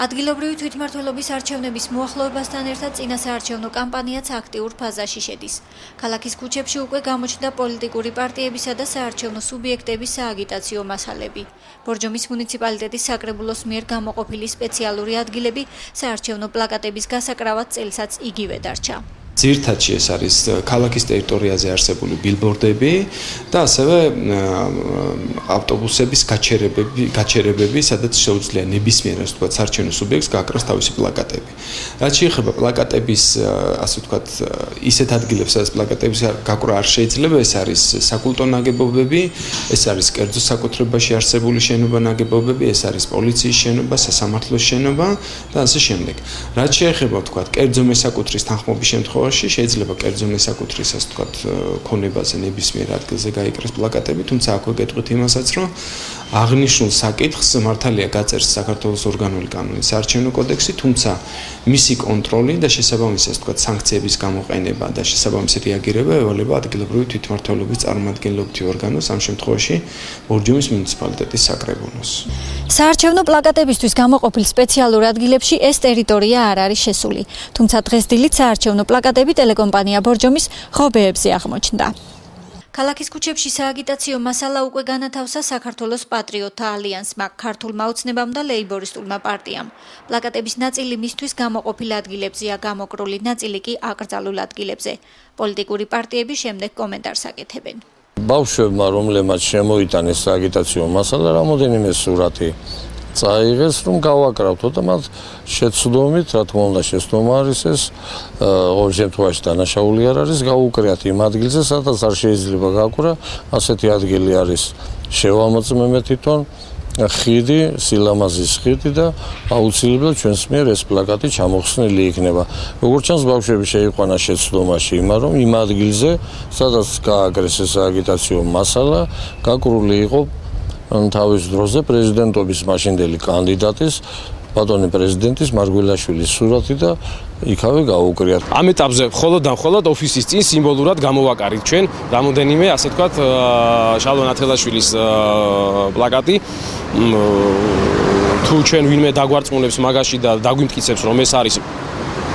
ადგილობრივი თვითმმართველობის არჩევნების მოახლოებასთან ერთად წინასაარჩევნო კამპანიაც აქტიურ ფაზაში შედის. ქალაქის ქუჩებში უკვე გამოჩნდა პოლიტიკური პარტიებისა და საარჩევნო სუბიექტების სააგიტაციო მასალები. ბორჯომის მუნიციპალიტეტის საკრებულოს მიერ გამოყოფილი სპეციალური ადგილები საარჩევნო პლაკატების გასაკრავად წელსაც იგივე დარჩა. ძირთადში ეს არის ქალაქის ტერიტორიაზე არსებული ბილბორდები და ასევე ავტობუსების გაჩერებები, სადაც შეუძლია ნებისმიერ ასე ვთქვათ საარჩევნო სუბიექტს გააკრას თავისი პლაკატები. რაც შეეხება პლაკატების ასე ვთქვათ ისეთ ადგილებს, სადაც პლაკატების გაკვრა არ შეიძლება, ეს არის საკულტო ნაგებობები, ეს არის კერძო საკუთრებაში არსებული შენობა ნაგებობები, ეს არის პოლიციის შენობა, სასამართლოს შენობა და ასე შემდეგ. რაც შეეხება ვთქვათ კერძო მესაკუთრის თანხმობის შემთხვევაში შეიძლება კერძო მესაკუთრის ასე ვთქვათ ქონებაზე ნებისმიერ ადგილზე გაიკრას პლაკატები, თუმცა აქვე გეტყვით იმასაც, რომ აღნიშნულ საკითხს მართალია გაწერს საქართველოს ორგანული კანონის საარჩევნო კოდექსი, თუმცა მისი კონტროლი და შესაბამისი ასე ვთქვათ სანქციების გამოყენება და შესაბამისი რეაგირება ევალება ადგილობრივი თვითმმართველობის წარმომადგენლობითი ორგანოს, ამ შემთხვევაში ბორჯომის მუნიციპალიტეტის საკრებულოს. საარჩევნო პლაკატებისთვის გამოყოფილ სპეციალურ ადგილებში ეს ტერიტორია არ არის შესული, თუმცა დღესდილით საარჩევნო პლაკატები ტელეკომპანია ბორჯომის ღობეებზე აღმოჩნდა. ქალაქის ქუჩებში სააგიტაციო მასალა უკვე განათავსა საქართველოს პატრიოტთა ალიანსმა, ქართულმა ოცნებამ და ლეიბორისტულმა პარტიამ. პლაკატების ნაწილი მისთვის გამოყოფილ ადგილებზეა გამოკრული, ნაწილი კი აკრძალულ ადგილებზე. პოლიტიკური პარტიები შემდეგ კომენტარს აკეთებენ. ბავშვებმა, რომლებმაც შემოიტანეს სააგიტაციო მასალა, რამოდენიმე სურათი წაიღეს, რომ გავაკრავთო და მათ შეცდომით, რა თქმა უნდა, შეცდომა არის ეს, ყოველ შემთხვევაში დანაშაული არ არის, გავუკრიათ იმ ადგილზე, სადაც არ შეიძლება გაკვრა, ასეთი ადგილი არის შევამოწმე მე თვითონ ხიდი, სილამაზის ხიდი და აუცილებლად ჩვენს მიერ ეს პლაკატი ჩამოხსნილი იქნება. როგორც ჩანს, ბავშვები შეიყვანა შეცდომაში იმან, რომ იმ ადგილზე, სადაც გააკრეს ეს აგიტაციო მასალა, გაკრული იყო თავის დროზე პრეზიდენტობის მაშინდელი კანდიდატის ბატონი პრეზიდენტის მარგველაშვილის სურათი და იქავე გაუკრიათ. ამ ეტაპზე მხოლოდ ოფისის წინ სიმბოლურად გამოვაკარით ჩვენ რამოდენიმე ასე ვთქვათ შალვა ნათელაშვილის პლაკატი. თუ ჩვენ ვინმე დაგვარწმუნებს მაგაში და დაგვიმტკიცებს რომ ეს არის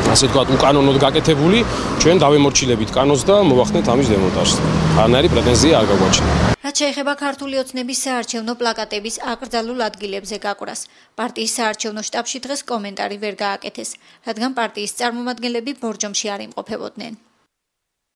ასე ვთქვათ უკანონოდ გაკეთებული, ჩვენ დავემორჩილებით კანონს და მოვახდენთ ამის დემონტაჟს. არანაირი პრეტენზია არ გაგვაჩნია. რაც შეეხება ქართული ოცნების საარჩევნო პლაკატების აკრძალულ ადგილებზე გაკვრას, პარტიის საარჩევნო შტაბში დღეს კომენტარი ვერ გააკეთეს, რადგან პარტიის წარმომადგენლები ბორჯომში არ იმყოფებოდნენ.